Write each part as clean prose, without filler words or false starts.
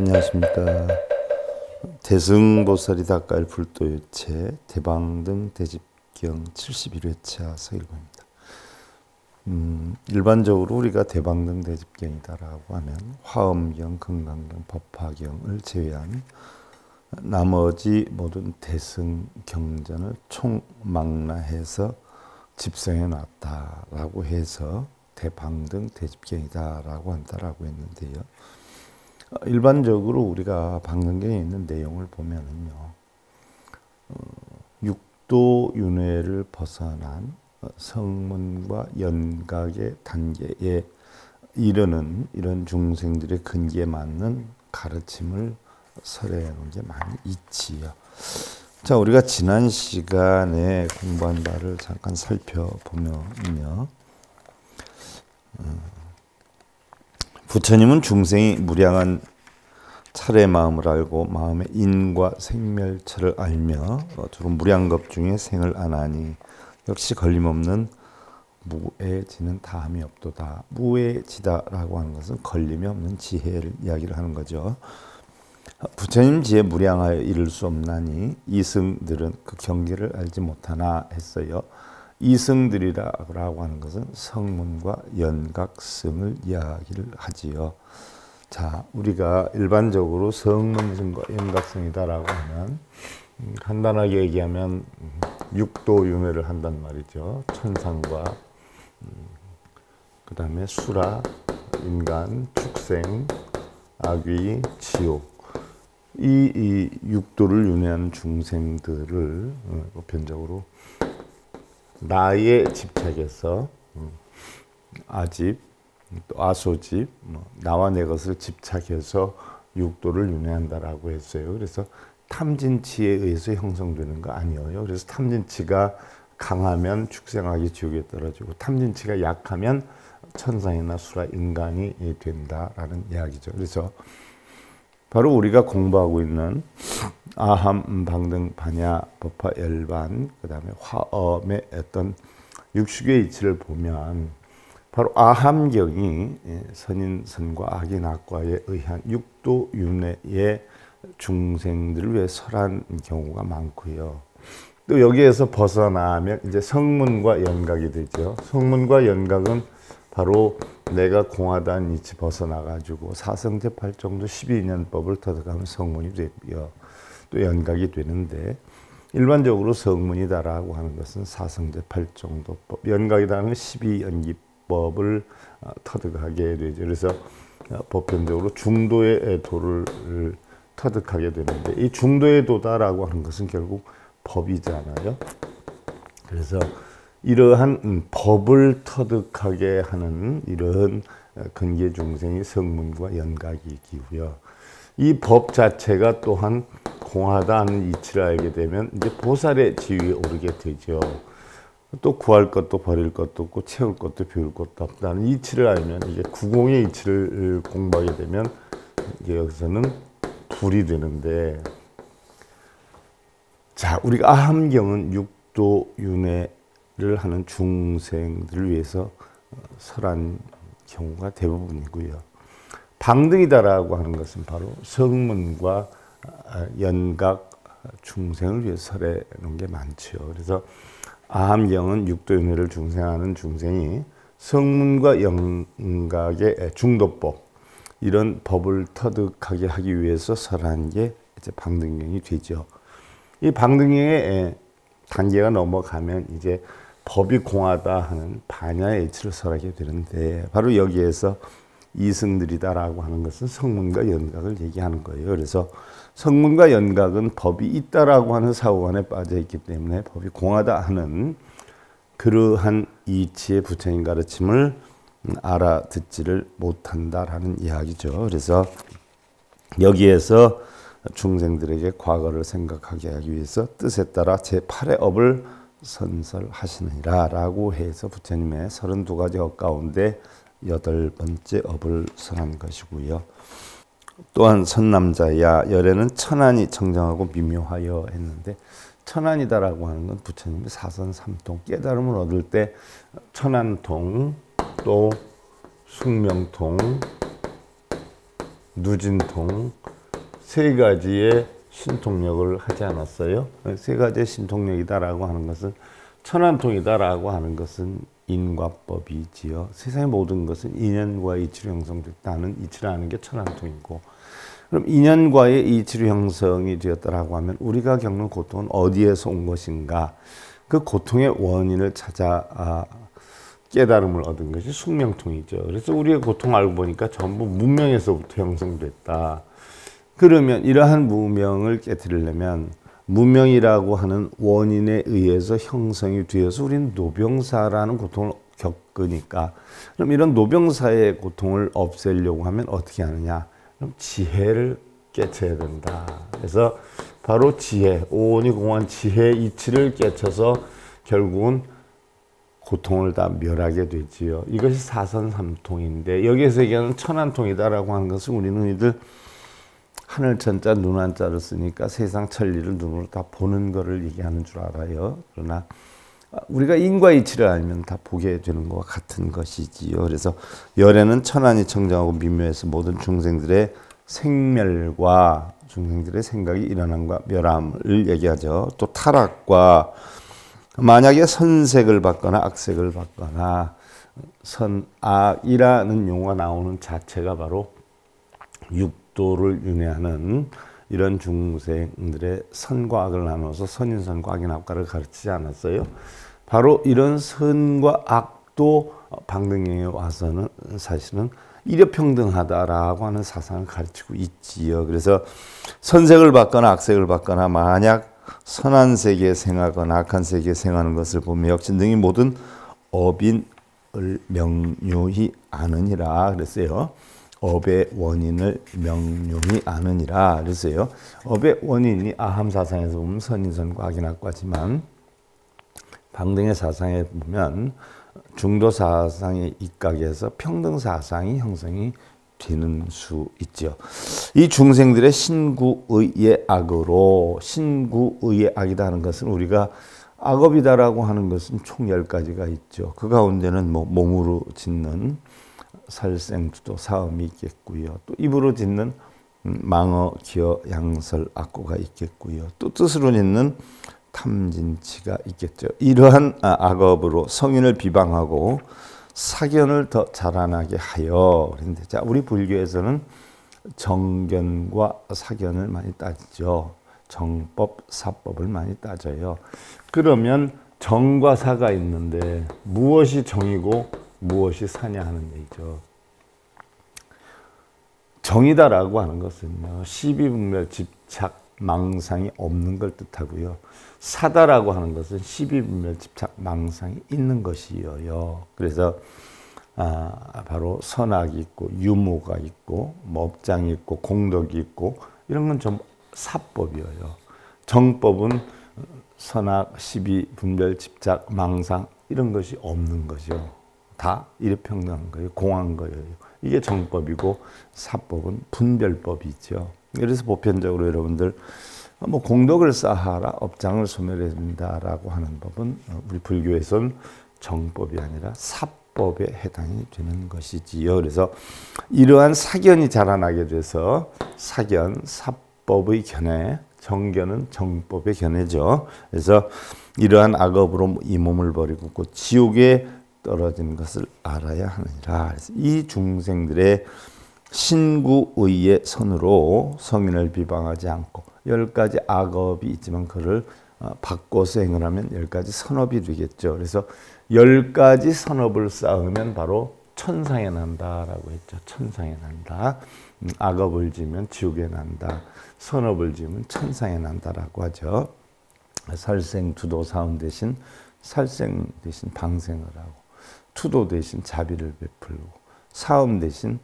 안녕하십니까. 대승보살이 닦아할 불도유체 대방등 대집경 71회차 서일보입니다. 일반적으로 우리가 대방등 대집경이다라고 하면 화엄경, 금강경, 법화경을 제외한 나머지 모든 대승 경전을 총망라해서 집성해 놨다라고 해서 대방등 대집경이다라고 한다라고 했는데요. 일반적으로 우리가 방등경에 있는 내용을 보면은요, 육도윤회를 벗어난 성문과 연각의 단계에 이르는 이런 중생들의 근기에 맞는 가르침을 설해 놓은 게 많이 있지요. 자, 우리가 지난 시간에 공부한 바를 잠깐 살펴보면요, 부처님은 중생이 무량한 차례 마음을 알고 마음의 인과 생멸처를 알며 주로 무량겁 중에 생을 안하니 역시 걸림없는 무해지는 다함이 없도다. 무해지다라고 하는 것은 걸림이 없는 지혜를 이야기를 하는 거죠. 부처님 지혜 무량하여 이룰 수 없나니 이승들은 그 경계를 알지 못하나 했어요. 이승들이라고 하는 것은 성문과 연각승을 이야기를 하지요. 자, 우리가 일반적으로 성문승과 연각승이다라고 하면 간단하게 얘기하면 육도윤회를 한단 말이죠. 천상과 그 다음에 수라, 인간, 축생, 악귀, 지옥, 이 육도를 윤회하는 중생들을 보편적으로 나의 집착에서 아집, 또 아소집, 나와 내 것을 집착해서 육도를 윤회한다라고 했어요. 그래서 탐진치에 의해서 형성되는 거 아니에요. 그래서 탐진치가 강하면 축생하기 지옥에 떨어지고 탐진치가 약하면 천상이나 수라, 인간이 된다라는 이야기죠. 그래서 바로 우리가 공부하고 있는 아함, 방등, 반야, 법화, 열반, 그 다음에 화엄의 어떤 육식의 이치를 보면 바로 아함경이 선인, 선과 악인, 악과에 의한 육도윤회의 중생들을 위해 설한 경우가 많고요. 또 여기에서 벗어나면 이제 성문과 연각이 되죠. 성문과 연각은 바로 내가 공하다는 이치 벗어나가지고 사성제 8정도 12인연법을 터득하면 성문이 되고요. 또 연각이 되는데 일반적으로 성문이다라고 하는 것은 사성제 8정도법, 연각이라는 건 12연기법을 터득하게 되죠. 그래서 보편적으로 중도의 도를 터득하게 되는데 이 중도의 도다라고 하는 것은 결국 법이잖아요. 그래서 이러한 법을 터득하게 하는 이런 근계 중생이 성문과 연각이기고요. 이 법 자체가 또한 공하다 하는 이치를 알게 되면 이제 보살의 지위에 오르게 되죠. 또 구할 것도 버릴 것도 없고 채울 것도 비울 것도 없다는 이치를 알면 이제 구공의 이치를 공부하게 되면 이제 여기서는 불이 되는데, 자, 우리가 아함경은 육도윤회를 하는 중생들을 위해서 설한 경우가 대부분이고요. 방등이다라고 하는 것은 바로 성문과 연각 중생을 위해서 설해 놓은 게 많죠. 그래서 아함경은 육도윤회를 중생하는 중생이 성문과 연각의 중도법, 이런 법을 터득하게 하기 위해서 설한 게 이제 방등경이 되죠. 이 방등경의 단계가 넘어가면 이제 법이 공하다 하는 반야의 이치를 설하게 되는데 바로 여기에서 이승들이다라고 하는 것은 성문과 연각을 얘기하는 거예요. 그래서 성문과 연각은 법이 있다라고 하는 사고관에 빠져 있기 때문에 법이 공하다 하는 그러한 이치의 부처님 가르침을 알아듣지를 못한다라는 이야기죠. 그래서 여기에서 중생들에게 과거를 생각하게 하기 위해서 뜻에 따라 제8의 업을 선설하시느니라 라고 해서 부처님의 32가지 업 가운데 8번째 업을 설한 것이고요. 또한 선남자야 열에는 천안이 청정하고 미묘하여 했는데, 천안이다라고 하는 건 부처님의 사선삼통, 깨달음을 얻을 때 천안통, 또 숙명통, 누진통 세 가지의 신통력을 하지 않았어요? 세 가지의 신통력이다라고 하는 것은 천안통이다라고 하는 것은 인과법이지요. 세상의 모든 것은 인연과 이치로 형성됐다는 이치를 아는 게 천안통이고, 그럼 인연과의 이치로 형성이 되었다라고 하면 우리가 겪는 고통은 어디에서 온 것인가? 그 고통의 원인을 찾아 깨달음을 얻은 것이 숙명통이죠. 그래서 우리의 고통을 알고 보니까 전부 무명에서부터 형성됐다. 그러면 이러한 무명을 깨뜨리려면 무명이라고 하는 원인에 의해서 형성이 되어서 우리는 노병사라는 고통을 겪으니까, 그럼 이런 노병사의 고통을 없애려고 하면 어떻게 하느냐? 그럼 지혜를 깨쳐야 된다. 그래서 바로 지혜, 오온이 공한 지혜 이치를 깨쳐서 결국은 고통을 다 멸하게 되지요. 이것이 사선삼통인데, 여기에서 얘기하는 천안통이다라고 하는 것은 우리는 이들 하늘천자 눈한자를 쓰니까 세상 천리를 눈으로 다 보는 거를 얘기하는 줄 알아요. 그러나 우리가 인과 이치를 알면 다 보게 되는 것과 같은 것이지요. 그래서 열애는 천안이 청정하고 미묘해서 모든 중생들의 생멸과 중생들의 생각이 일어남과 멸함을 얘기하죠. 또 타락과 만약에 선색을 받거나 악색을 받거나 선악이라는 용어가 나오는 자체가 바로 육도를 윤회하는 이런 중생들의 선과 악을 나눠서 선인선과 악인악과를 가르치지 않았어요. 바로 이런 선과 악도 방등경에 와서는 사실은 일여평등하다라고 하는 사상을 가르치고 있지요. 그래서 선색을 받거나 악색을 받거나 만약 선한 세계에 생하거나 악한 세계에 생하는 것을 보면 역시 능히 모든 업인을 명료히 아느니라 그랬어요. 업의 원인을 명료히 아느니라 그랬어요. 업의 원인이 아함사상에서 보면 선인선과 악인악과지만 방등의 사상에 보면 중도사상의 입각에서 평등사상이 형성이 되는 수 있죠. 이 중생들의 신구의의 악으로, 신구의의 악이다 하는 것은 우리가 악업이다라고 하는 것은 총 10가지가 있죠. 그 가운데는 뭐 몸으로 짓는 살생투도 사음이 있겠고요. 또 입으로 짓는 망어, 기어, 양설, 악고가 있겠고요. 또 뜻으로 짓는 탐진치가 있겠죠. 이러한 악업으로 성인을 비방하고 사견을 더 자라나게 하여. 그런데 자, 우리 불교에서는 정견과 사견을 많이 따지죠. 정법, 사법을 많이 따져요. 그러면 정과 사가 있는데 무엇이 정이고 무엇이 사냐 하는 얘기죠. 정이다라고 하는 것은요, 시비분별, 집착, 망상이 없는 걸 뜻하고요. 사다라고 하는 것은 시비분별, 집착, 망상이 있는 것이에요. 그래서 바로 선악이 있고 유무가 있고 업장이 있고 공덕이 있고 이런 건 전부 사법이에요. 정법은 선악, 시비, 분별, 집착, 망상 이런 것이 없는 거죠. 다 일평등한 거예요. 공한 거예요. 이게 정법이고 사법은 분별법이죠. 그래서 보편적으로 여러분들 뭐 공덕을 쌓아라, 업장을 소멸해야 된다라고 하는 법은 우리 불교에서는 정법이 아니라 사법에 해당이 되는 것이지요. 그래서 이러한 사견이 자라나게 돼서 사견, 사법의 견해, 정견은 정법의 견해죠. 그래서 이러한 악업으로 이 몸을 버리고 곧 지옥에 떨어지는 것을 알아야 하느니라. 그래서 이 중생들의 신구의의 선으로 성인을 비방하지 않고 10가지 악업이 있지만 그를 바꿔서 행을 하면 10가지 선업이 되겠죠. 그래서 10가지 선업을 쌓으면 바로 천상에 난다라고 했죠. 천상에 난다. 악업을 지으면 지옥에 난다. 선업을 지으면 천상에 난다라고 하죠. 살생, 투도, 사음 대신 살생 대신 방생을 하고 투도 대신 자비를 베풀고 사음 대신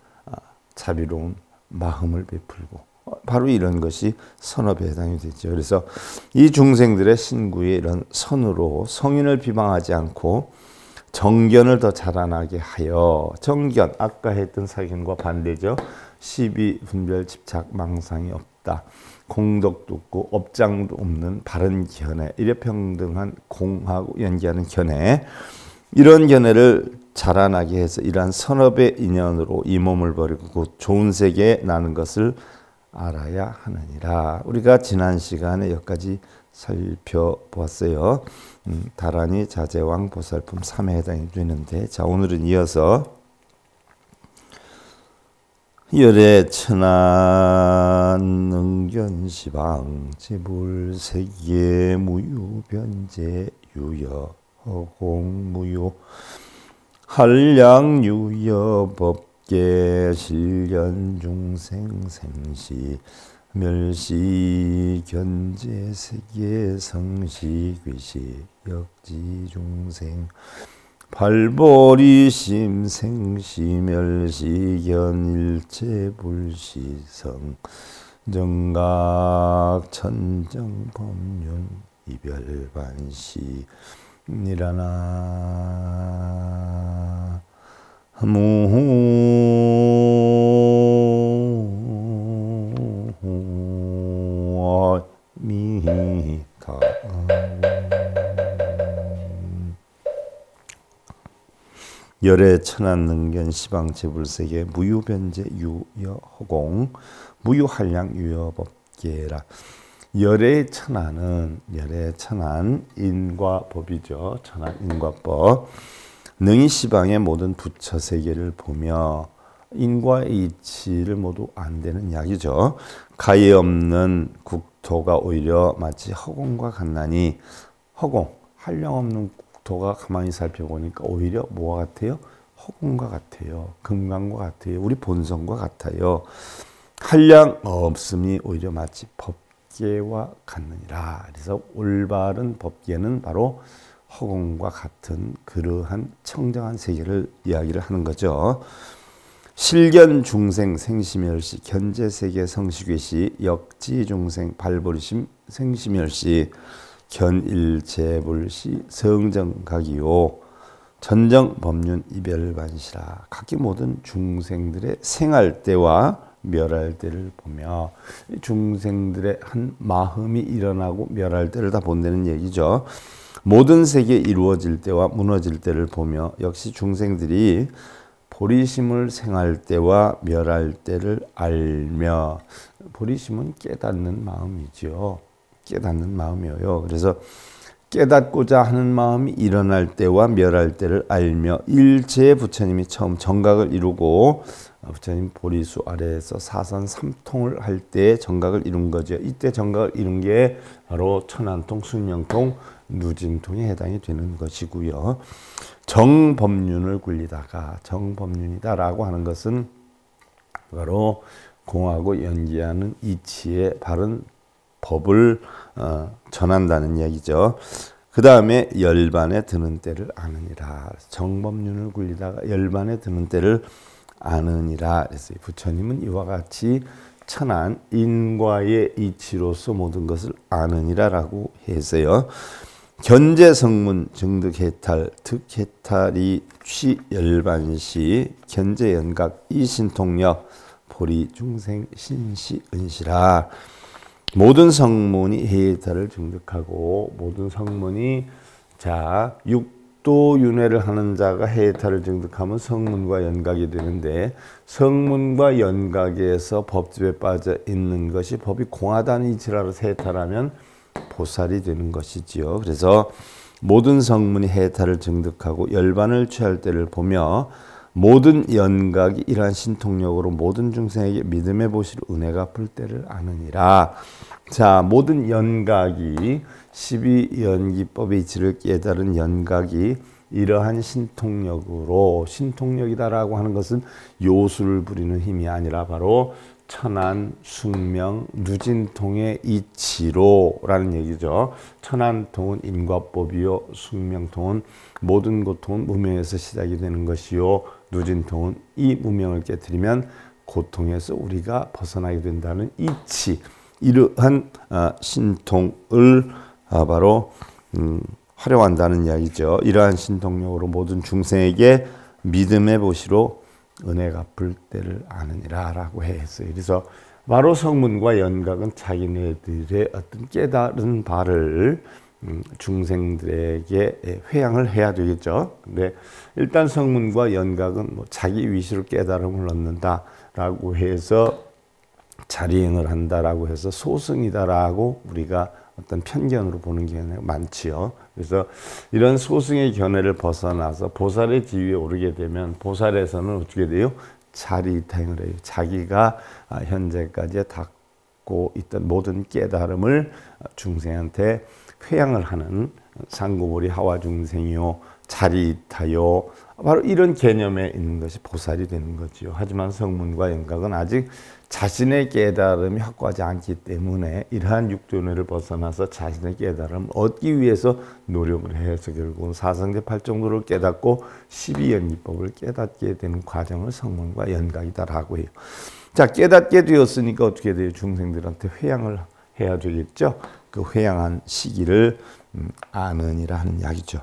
자비로운 마음을 베풀고 바로 이런 것이 선업에 해당이 되죠. 그래서 이 중생들의 신구의 이런 선으로 성인을 비방하지 않고 정견을 더 자라나게 하여 정견, 아까 했던 사견과 반대죠. 시비, 분별, 집착, 망상이 없다. 공덕도 없고 업장도 없는 바른 견해, 일여평등한 공하고 연기하는 견해 이런 견해를 자라나게 해서 이러한 선업의 인연으로 이 몸을 버리고 곧 좋은 세계에 나는 것을 알아야 하느니라. 우리가 지난 시간에 여기까지 살펴보았어요. 다란이 자제왕 보살품 3에 해당이 되는데, 자 오늘은 이어서 열애 천안 능견시방 지불세계 무유변제 유여 허공무효 한량유여 법계 실련중생생시 멸시 견제세계 성시귀시 역지중생 발보리심 생시멸시 견일체불시성 정각 천정법륜 이별반시 니라나 무미타 열애 천안능견 시방제불세계 무유변제 유여허공 무유한량 유여법계라. 열애 천안은 열애 천안 인과법이죠. 천안 인과법. 능히 시방의 모든 부처 세계를 보며 인과의 이치를 모두 안 되는 약이죠. 가히 없는 국토가 오히려 마치 허공과 같나니, 허공 한량 없는 국토가 가만히 살펴보니까 오히려 뭐와 같아요? 허공과 같아요. 금강과 같아요. 우리 본성과 같아요. 한량 없음이 오히려 마치 법계와 같느니라. 그래서 올바른 법계는 바로 허공과 같은 그러한 청정한 세계를 이야기를 하는 거죠. 실견 중생 생시멸시 견제세계 성시괴시 역지중생 발버리심 생시멸시 견일체불시 성정각이요 전정법륜 이별반시라. 각기 모든 중생들의 생할 때와 멸할 때를 보며 중생들의 한 마음이 일어나고 멸할 때를 다 본다는 얘기죠. 모든 세계 이루어질 때와 무너질 때를 보며 역시 중생들이 보리심을 생할 때와 멸할 때를 알며, 보리심은 깨닫는 마음이죠. 깨닫는 마음이에요. 그래서 깨닫고자 하는 마음이 일어날 때와 멸할 때를 알며, 일제 부처님이 처음 정각을 이루고 부처님 보리수 아래에서 사선 삼통을 할 때 정각을 이룬 거죠. 이때 정각을 이룬 게 바로 천안통, 숙명통, 누진통에 해당이 되는 것이고요. 정법륜을 굴리다가, 정법륜이다라고 하는 것은 바로 공하고 연기하는 이치의 바른 법을 전한다는 얘기죠. 그 다음에 열반에 드는 때를 아느니라. 정법륜을 굴리다가 열반에 드는 때를 아느니라. 그래서 부처님은 이와 같이 천안 인과의 이치로서 모든 것을 아느니라라고 했어요. 견제성문 증득해탈 득해탈이 취열반시 견제연각 이신통력 보리중생 신시은시라. 모든 성문이 해탈을 증득하고, 모든 성문이 육도윤회를 하는 자가 해탈을 증득하면 성문과 연각이 되는데, 성문과 연각에서 법집에 빠져 있는 것이 법이 공하다는 이치라로 해탈하면 보살이 되는 것이지요. 그래서 모든 성문이 해탈을 증득하고 열반을 취할 때를 보며 모든 연각이 이러한 신통력으로 모든 중생에게 믿음의 보시로 은혜가 풀 때를 아느니라. 자, 모든 연각이 12연기법의 이치를 깨달은 연각이 이러한 신통력으로, 신통력이다라고 하는 것은 요술을 부리는 힘이 아니라 바로 천안, 숙명, 누진통의 이치로라는 얘기죠. 천안통은 인과법이요, 숙명통은 모든 고통은 무명에서 시작이 되는 것이요, 누진통은 이 무명을 깨뜨리면 고통에서 우리가 벗어나게 된다는 이치, 이러한 신통을 바로 활용한다는 이야기죠. 이러한 신통력으로 모든 중생에게 믿음의 보시로 은혜 갚을 때를 아느니라 라고 했어요. 그래서 바로 성문과 연각은 자기네들의 어떤 깨달은 바를 중생들에게 회양을 해야 되겠죠. 근데 일단 성문과 연각은 뭐 자기 위시로 깨달음을 얻는다라고 해서 자리행을 한다라고 해서 소승이다라고 우리가 어떤 편견으로 보는 견해가 많지요. 그래서 이런 소승의 견해를 벗어나서 보살의 지위에 오르게 되면 보살에서는 어떻게 돼요? 자리행을 해요. 자기가 현재까지 갖고 있던 모든 깨달음을 중생한테 회양을 하는 상고보리 하와 중생이요 자리타요 바로 이런 개념에 있는 것이 보살이 되는 거지요. 하지만 성문과 연각은 아직 자신의 깨달음이 확고하지 않기 때문에 이러한 육도연회를 벗어나서 자신의 깨달음을 얻기 위해서 노력을 해서 결국은 사성제 팔정도를 깨닫고 12연기법을 깨닫게 되는 과정을 성문과 연각이다라고 해요. 자, 깨닫게 되었으니까 어떻게 돼요? 중생들한테 회양을 해야 되겠죠. 그 회양한 시기를 아는이라 하는 이야기죠.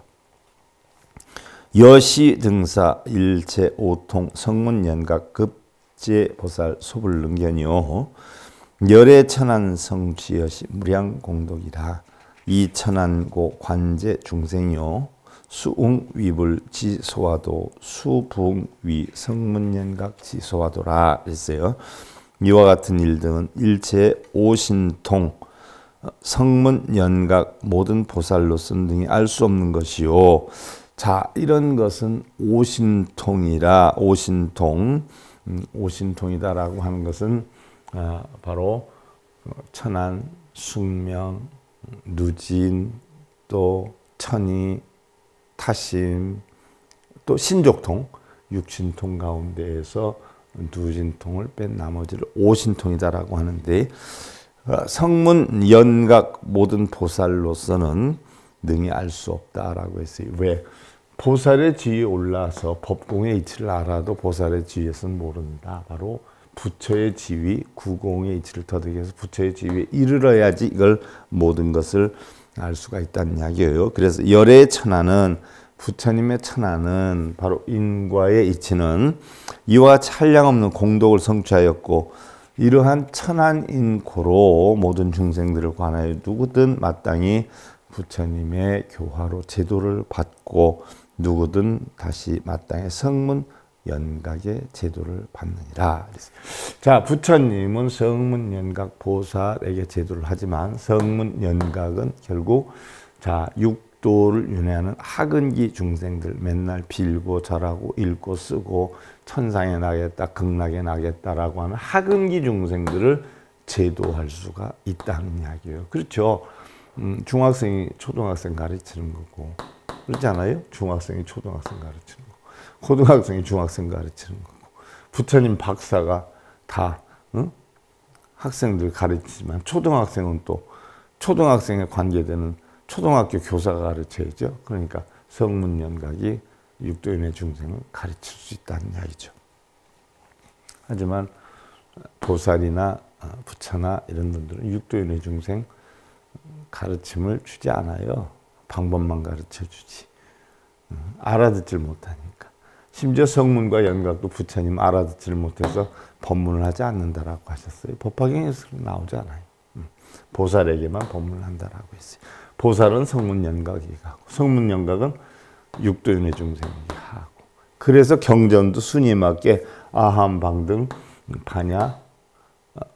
여시 등사 일체 오통 성문 연각 급제 보살 소불 능견이요 열의 천한 성취여시 무량 공덕이라 이 천한고 관제 중생이요 수웅 위불 지소화도 수붕 위 성문 연각 지소화도라 했어요. 이와 같은 일등은 일체 오신통 성문 연각 모든 보살로선 등이 알 수 없는 것이요. 자, 이런 것은 오신통이라 오신통이다라고 하는 것은 바로 천안, 숙명, 누진, 또 천이, 타심, 또 신족통, 육신통 가운데에서 누진통을 뺀 나머지를 오신통이다라고 하는데 성문 연각 모든 보살로서는 능히 알 수 없다라고 했어요. 왜? 보살의 지위에 올라서 법공의 이치를 알아도 보살의 지위에서는 모른다. 바로 부처의 지위, 구공의 이치를 터득해서 부처의 지위에 이르러야지 이걸 모든 것을 알 수가 있다는 이야기예요. 그래서 열의 천하는 부처님의 천하는 바로 인과의 이치는 이와 찬량 없는 공덕을 성취하였고 이러한 천한인고로 모든 중생들을 관하여 누구든 마땅히 부처님의 교화로 제도를 받고 누구든 다시 마땅히 성문 연각의 제도를 받느니라. 자, 부처님은 성문 연각 보살에게 제도를 하지만 성문 연각은 결국 자 육도를 윤회하는 하근기 중생들 맨날 빌고 절하고 읽고 쓰고 천상에 나겠다 극락에 나겠다라고 하는 하근기 중생들을 제도할 수가 있다는 이야기예요. 그렇죠. 중학생이 초등학생 가르치는 거고 그렇지 않아요? 중학생이 초등학생 가르치는 거고 고등학생이 중학생 가르치는 거고 부처님 박사가 다 학생들 가르치지만 초등학생은 또 초등학생에 관계되는 초등학교 교사가 가르쳐야죠. 그러니까 성문연각이 육도인의 중생을 가르칠 수 있다는 이야기죠. 하지만 보살이나 부처나 이런 분들은 육도인의 중생 가르침을 주지 않아요. 방법만 가르쳐 주지. 알아듣질 못하니까. 심지어 성문과 연각도 부처님 알아듣지를 못해서 법문을 하지 않는다라고 하셨어요. 법화경에서 나오지 않아요. 보살에게만 법문을 한다라고 했어요. 보살은 성문 연각이 하고 성문 연각은 육도인의 중생이 하고 그래서 경전도 순위에 맞게 아함, 방등, 반야,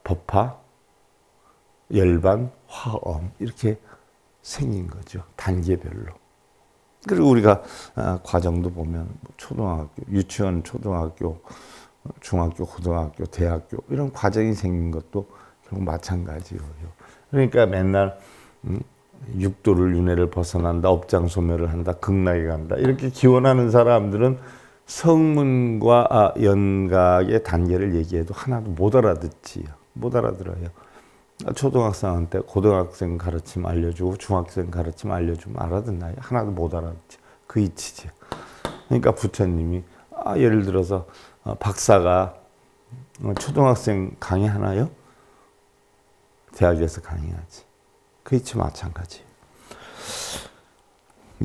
법화, 열반, 화엄 이렇게 생긴 거죠. 단계별로. 그리고 우리가 과정도 보면 초등학교, 유치원, 초등학교, 중학교, 고등학교, 대학교 이런 과정이 생긴 것도 결국 마찬가지예요. 그러니까 맨날 육도를 윤회를 벗어난다, 업장소멸을 한다, 극락에 간다 이렇게 기원하는 사람들은 성문과 연각의 단계를 얘기해도 하나도 못 알아듣지요. 못 알아들어요. 초등학생한테 고등학생 가르침 알려주고 중학생 가르침 알려주면 알아듣나요? 하나도 못 알아듣지. 그 이치지. 그러니까 부처님이 예를 들어서 박사가 초등학생 강의하나요? 대학에서 강의하지. 그 이치 마찬가지예요.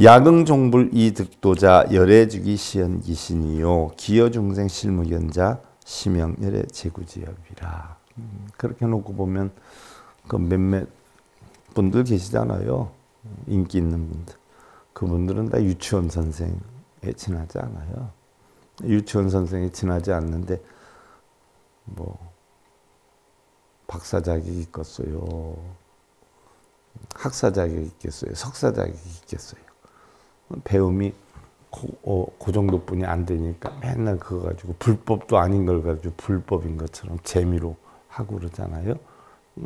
야긍종불 이득도자 열애주기 시연기신이요 기여중생 실무견자 심영열의 제구지엽이라. 그렇게 놓고 보면 그 몇몇 분들 계시잖아요. 인기 있는 분들. 그분들은 다 유치원 선생에 지나지 않아요. 유치원 선생에 지나지 않는데 뭐 박사 자격이 있겠어요. 학사 자격이 있겠어요. 석사 자격이 있겠어요. 배움이 그 정도뿐이 안 되니까 맨날 그거 가지고 불법도 아닌 걸 가지고 불법인 것처럼 재미로 하고 그러잖아요.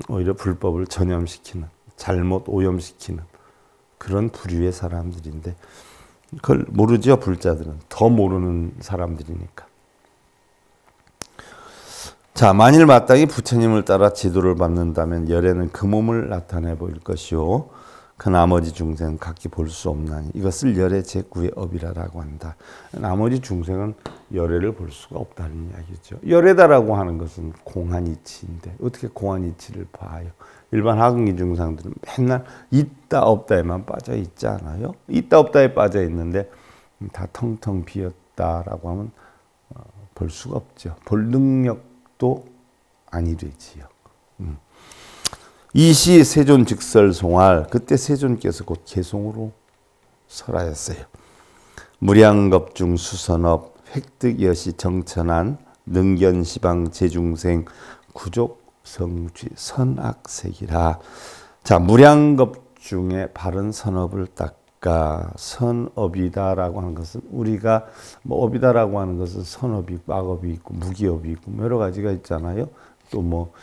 오히려 불법을 전염시키는, 잘못 오염시키는 그런 부류의 사람들인데 그걸 모르죠. 불자들은 더 모르는 사람들이니까. 자, 만일 마땅히 부처님을 따라 지도를 받는다면 열애는 그 몸을 나타내 보일 것이요 그 나머지 중생은 각기 볼 수 없나니 이것을 열애 제9의 업이라고 한다. 나머지 중생은 열애를 볼 수가 없다는 이야기죠. 열애다라고 하는 것은 공한이치인데 어떻게 공한이치를 봐요? 일반 하근기 중생들은 맨날 있다 없다에만 빠져 있지 않아요? 있다 없다에 빠져 있는데 다 텅텅 비었다라고 하면 볼 수가 없죠. 볼 능력도 아니 되지요. 이시 세존 즉설 송할 그때 세존께서 곧 개송으로 설하였어요. 무량겁중 수선업 획득여시 정천한 능견시방 제중생 구족 성취 선악색이라. 자, 무량겁중의 바른 선업을 닦아. 선업이다라고 하는 것은 우리가 뭐 업이다라고 하는 것은 선업이 있고 악업이 있고 무기업이 있고 여러 가지가 있잖아요. 또 뭐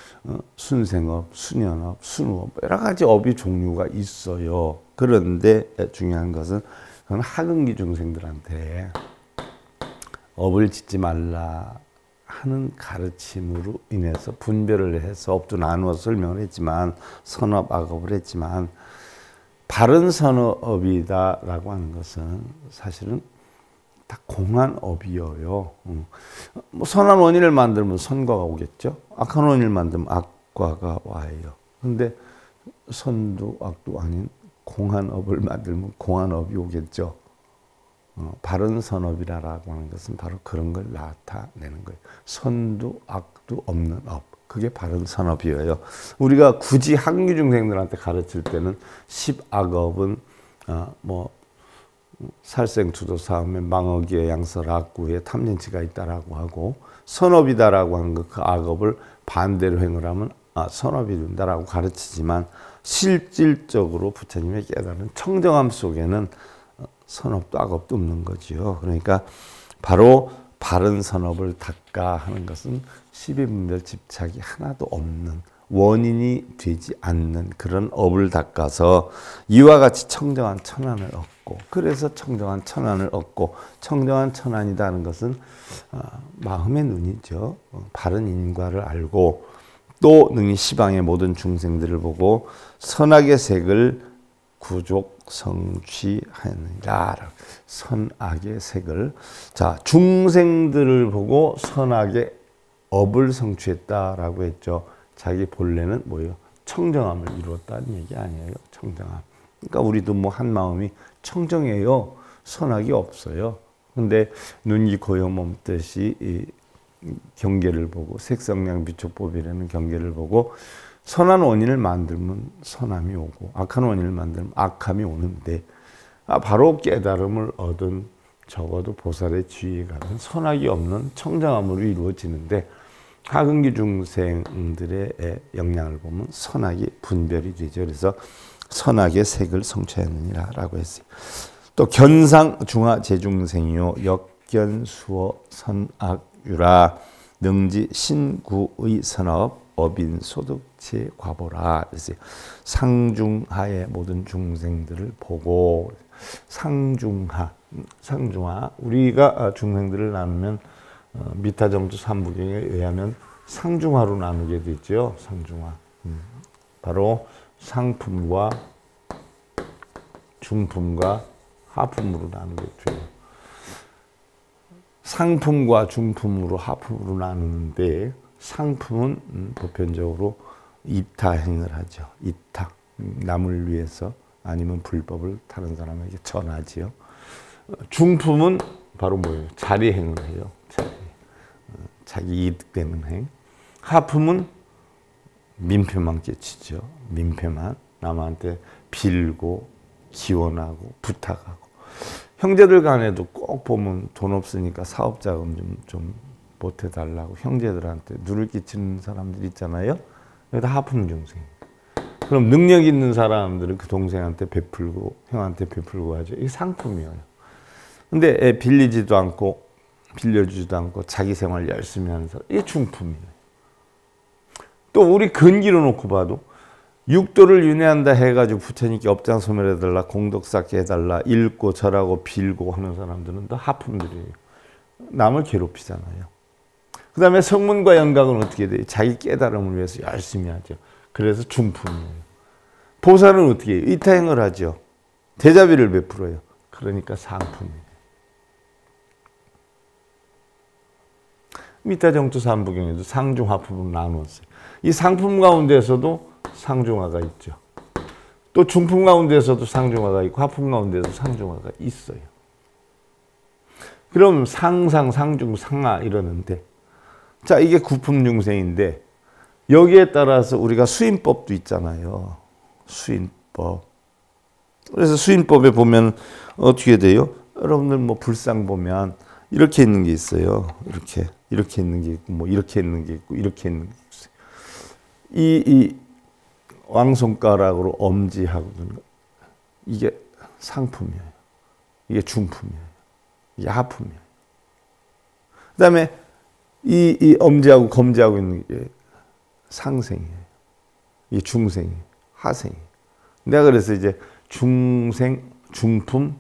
순생업, 순연업, 순우업 여러 가지 업이 종류가 있어요. 그런데 중요한 것은 그건 하근기 중생들한테 업을 짓지 말라 하는 가르침으로 인해서 분별을 해서 업도 나누어서 설명을 했지만 선업, 악업을 했지만 바른 선업이다라고 하는 것은 사실은 다 공한업이어요. 뭐 선한 원인을 만들면 선과가 오겠죠. 악한 원인을 만들면 악과가 와요. 근데 선도 악도 아닌 공한업을 만들면 공한업이 오겠죠. 바른 선업이라고 하는 것은 바로 그런 걸 나타내는 거예요. 선도 악도 없는 업. 그게 바른 선업이에요. 우리가 굳이 학류 중생들한테 가르칠 때는 십악업은 뭐 살생투도사함에 망어기에 양설악구에 탐진치가 있다라고 하고 선업이다라고 하는 그 악업을 반대로 행을 하면 선업이 된다라고 가르치지만 실질적으로 부처님의 깨달은 청정함 속에는 선업도 악업도 없는 거지요. 그러니까 바로 바른 선업을 닦아 하는 것은 십이분별 집착이 하나도 없는 원인이 되지 않는 그런 업을 닦아서 이와 같이 청정한 천안을 얻고 그래서 청정한 천안을 얻고 청정한 천안이라는 것은 마음의 눈이죠. 바른 인과를 알고 또 능히 시방의 모든 중생들을 보고 선악의 색을 구족 성취하느니라. 선악의 색을 자 중생들을 보고 선악의 업을 성취했다라고 했죠. 자기 본래는 뭐예요? 청정함을 이루었다는 얘기 아니에요. 청정함. 그러니까 우리도 뭐 한 마음이 청정해요. 선악이 없어요. 근데 눈이 고요 몸뜻이 이 경계를 보고 색성량 비촉법이라는 경계를 보고 선한 원인을 만들면 선함이 오고 악한 원인을 만들면 악함이 오는데 바로 깨달음을 얻은 적어도 보살의 지위가는 선악이 없는 청정함으로 이루어지는데 하근기 중생들의 영향을 보면 선악이 분별이 되죠. 그래서 선악의 색을 성취하느니라라고 했어요. 또 견상 중하 제중생이요 역견수어 선악유라 능지 신구의 선업 업인 소득체 과보라. 그래서 상중하의 모든 중생들을 보고 상중하 우리가 중생들을 나누면 미타정주 삼부경에 의하면 상중하로 나누게 되죠. 상중하. 바로 상품과 중품과 하품으로 나누게 돼요. 상품과 중품으로 하품으로 나누는데 상품은 보편적으로 이타행을 하죠. 이타. 남을 위해서 아니면 불법을 다른 사람에게 전하지요. 중품은 바로 뭐예요? 자리행을 해요. 자기 이득되는 행. 하품은 민폐만 끼치죠. 민폐만 남한테 빌고 기원하고 부탁하고. 형제들 간에도 꼭 보면 돈 없으니까 사업자금 좀 보태달라고 형제들한테 누를 끼치는 사람들 있잖아요. 다 하품중생. 그럼 능력 있는 사람들은 그 동생한테 베풀고 형한테 베풀고 하죠. 이게 상품이에요. 근데 빌리지도 않고 빌려주지도 않고 자기 생활 열심히 하는 사람, 이게 중품이에요. 또 우리 근기로 놓고 봐도 육도를 윤회한다 해가지고 부처님께 업장 소멸해달라, 공덕 쌓게 해달라, 읽고 절하고 빌고 하는 사람들은 다 하품들이에요. 남을 괴롭히잖아요. 그 다음에 성문과 영각은 어떻게 돼요? 자기 깨달음을 위해서 열심히 하죠. 그래서 중품이에요. 보살은 어떻게 해요? 이타행을 하죠. 대자비를 베풀어요. 그러니까 상품이에요. 미타정투 삼부경에도 상중하품으로 나누었어요. 이 상품 가운데에서도 상중하가 있죠. 또 중품 가운데에서도 상중하가 있고 하품 가운데에도 상중하가 있어요. 그럼 상상, 상중, 상하 이러는데, 자, 이게 구품중생인데 여기에 따라서 우리가 수인법도 있잖아요. 수인법. 그래서 수인법에 보면 어떻게 돼요? 여러분들 뭐 불상 보면 이렇게 있는 게 있어요. 이렇게 있는 게 있고, 뭐 이렇게 있는 게 있고, 이렇게 있는 게 있어요. 이 왕손가락으로 엄지하고 이게 상품이에요. 이게 중품이에요. 이게 하품이에요. 그 다음에 이 엄지하고 검지하고 있는 게 상생이에요. 이게 중생이에요. 하생이에요. 내가 그래서 이제 중생, 중품,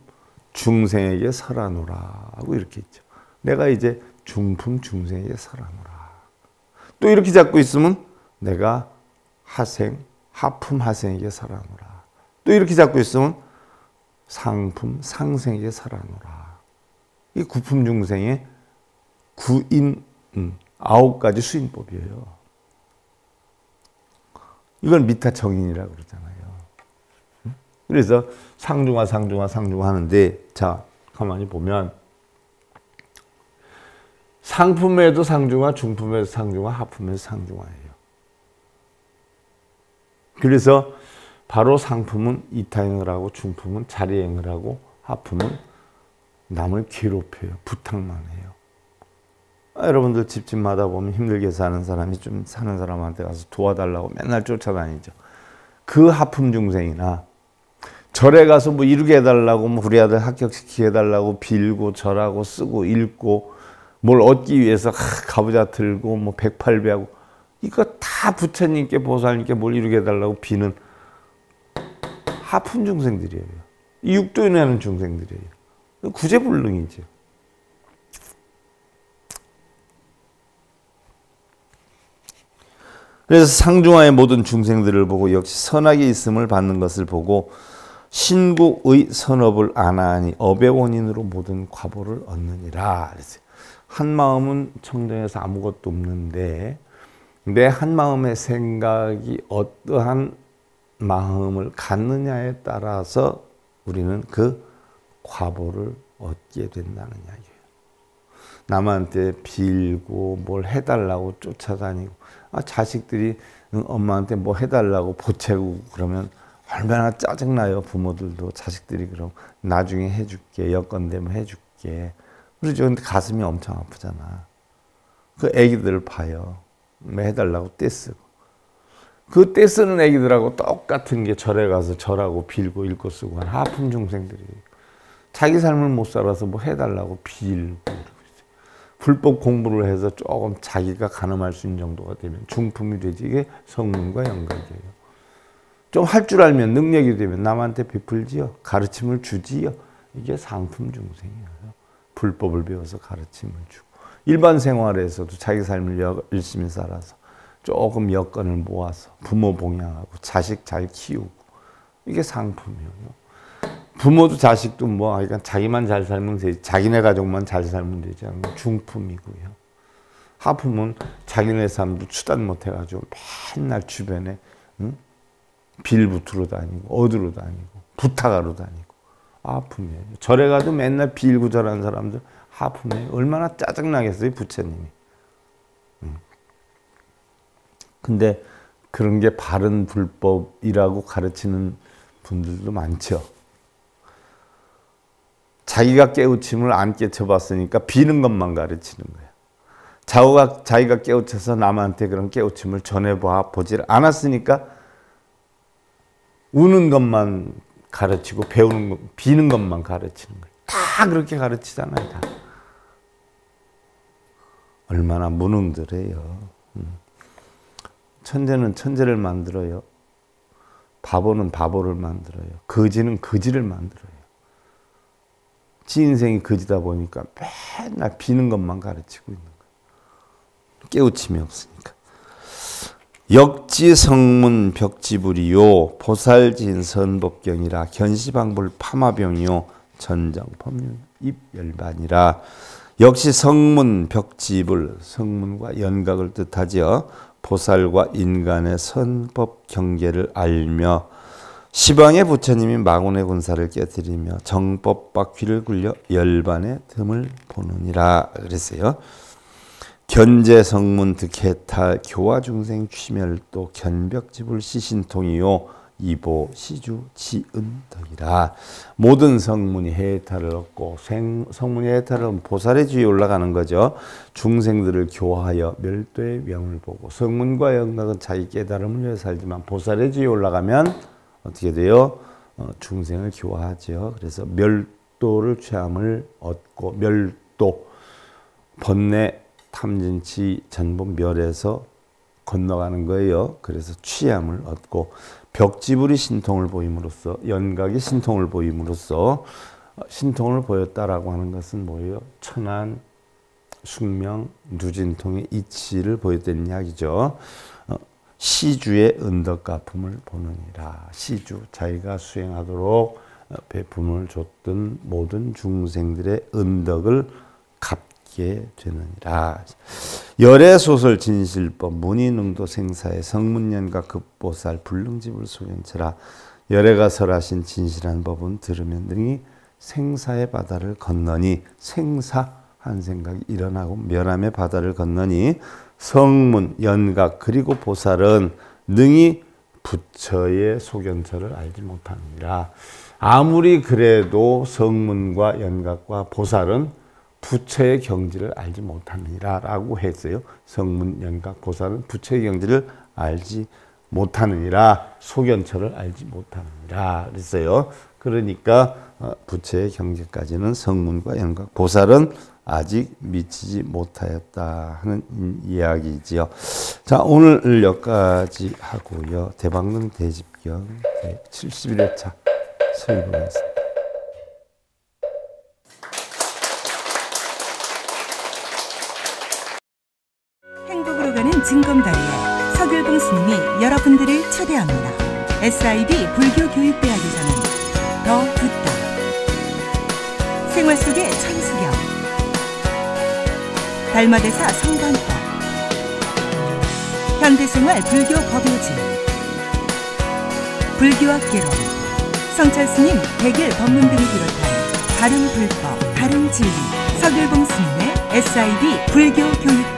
중생에게 설하노라 하고 이렇게 있죠. 내가 이제 중품, 중생에게 설하노라. 또 이렇게 잡고 있으면 내가 하생, 하품, 하생에게 설하노라. 또 이렇게 잡고 있으면 상품, 상생에게 설하노라. 이 구품 중생의 구인, 9가지 수인법이에요. 이걸 미타정인이라고 그러잖아요. 그래서 상중하, 상중하, 상중하 하는데, 자, 가만히 보면 상품에도 상중하, 중품에도 상중하, 하품에도 상중하예요. 그래서 바로 상품은 이타행을 하고, 중품은 자리행을 하고, 하품은 남을 괴롭혀요. 부탁만 해요. 여러분들 집집마다 보면 힘들게 사는 사람이 좀 사는 사람한테 가서 도와달라고 맨날 쫓아다니죠. 그 하품 중생이나 절에 가서 뭐 이루게 해달라고, 뭐 우리 아들 합격시키게 해달라고 빌고 절하고 쓰고 읽고 뭘 얻기 위해서 가부좌 들고 뭐 108배하고 이거 다 부처님께 보살님께 뭘 이루게 해달라고 비는 하품 중생들이에요. 육도에 하는 중생들이에요. 구제불능이죠. 그래서 상중하의 모든 중생들을 보고 역시 선하게 있음을 받는 것을 보고 신국의 선업을 안하니 업의 원인으로 모든 과보를 얻느니라. 그랬어요. 한 마음은 청정해서 아무것도 없는데 내 한 마음의 생각이 어떠한 마음을 갖느냐에 따라서 우리는 그 과보를 얻게 된다는 이야기예요. 남한테 빌고 뭘 해달라고 쫓아다니고 자식들이 엄마한테 뭐 해달라고 보채고 그러면 얼마나 짜증나요. 부모들도 자식들이 그럼 나중에 해줄게, 여건 되면 해줄게 그러죠. 근데 가슴이 엄청 아프잖아. 그 애기들을 봐요. 해달라고 떼쓰고 그 떼쓰는 애기들하고 똑같은 게 절에 가서 절하고 빌고 읽고 쓰고 한 하품 중생들이 자기 삶을 못 살아서 뭐 해달라고 빌고 불법 공부를 해서 조금 자기가 가늠할 수 있는 정도가 되면 중품이 되지. 이게 성문과 영각이에요. 좀 할 줄 알면 능력이 되면 남한테 베풀지요. 가르침을 주지요. 이게 상품 중생이에요. 불법을 배워서 가르침을 주고 일반 생활에서도 자기 삶을 열심히 살아서 조금 여건을 모아서 부모 봉양하고 자식 잘 키우고 이게 상품이에요. 부모도 자식도 뭐 그러니까 자기만 잘 살면 되지 자기네 가족만 잘 살면 되지 않는 중품이고요. 하품은 자기네 삶도 추단 못 해가지고 맨날 주변에 빌부투로 다니고 어디로 다니고 부탁하러 다니고 하품이에요. 절에 가도 맨날 빌고 절하는 사람들 하품이에요. 얼마나 짜증나겠어요 부처님이. 근데 그런 게 바른 불법이라고 가르치는 분들도 많죠. 자기가 깨우침을 안 깨쳐봤으니까 비는 것만 가르치는 거예요. 자기가 깨우쳐서 남한테 그런 깨우침을 전해보질 않았으니까 우는 것만 가르치고 비는 것만 가르치는 거예요. 다 그렇게 가르치잖아요. 다. 얼마나 무능들해요. 천재는 천재를 만들어요. 바보는 바보를 만들어요. 거지는 거지를 만들어요. 지 인생이 거지다 보니까 맨날 비는 것만 가르치고 있는 거예요. 깨우침이 없으니까. 역지성문 벽지불이요 보살진 선법경이라 견시방불 파마병이요 전정법륜 입열반이라. 역시 성문 벽지불, 성문과 연각을 뜻하지요. 보살과 인간의 선법 경계를 알며 시방의 부처님이 망원의 군사를 깨뜨리며 정법 바퀴를 굴려 열반의 틈을 보느니라 그랬어요. 견제 성문 득해탈 교화 중생 취멸도 견벽지불 시신통이요 이보 시주 지은덕이라. 모든 성문이 해탈을 얻고 성문이 해탈을 얻으면 보살의 지위에 올라가는 거죠. 중생들을 교화하여 멸도의 명을 보고 성문과 영각은 자기 깨달음을 위해 살지만 보살의 지위에 올라가면 어떻게 돼요? 중생을 교화하죠. 그래서 멸도를 취함을 얻고 멸도 번뇌 탐진치 전본 멸에서 건너가는 거예요. 그래서 취함을 얻고 벽지불이 신통을 보임으로써 연각이 신통을 보임으로써 신통을 보였다라고 하는 것은 뭐예요? 천안, 숙명, 누진통의 이치를 보였다는 이야기죠. 시주의 은덕가품을 보느니라. 시주, 자기가 수행하도록 배품을 줬던 모든 중생들의 은덕을 갚게 되느니라. 열애소설 진실법 문의능도 생사의 성문연각 급보살 불능지불 소견체라. 열애가 설하신 진실한 법은 들으면 능히 생사의 바다를 건너니 생사 한 생각이 일어나고 멸함의 바다를 건너니 성문, 연각 그리고 보살은 능히 부처의 소견처를 알지 못하느니라. 아무리 그래도 성문과 연각과 보살은 부처의 경지를 알지 못하느니라 라고 했어요. 성문, 연각, 보살은 부처의 경지를 알지 못하느니라. 소견처를 알지 못하느니라 그랬어요. 그러니까 부처의 경지까지는 성문과 연각, 보살은 아직 미치지 못하였다 하는 이야기지요. 자, 오늘 여기까지 하고요. 대방론 대집경 71회차 설교하겠습니다. 행복으로 가는 징검다리에 서귤봉 스님이 여러분들을 초대합니다. SIB 불교교육대학에서는 더 듣다, 생활 속의 천수경, 달마대사 성관법, 현대생활 불교 법요지, 불교학개론, 성찰스님 백일 법문 등을 비롯한 바른 불법, 바른 진리, 서귤봉 스님의 SIB 불교교육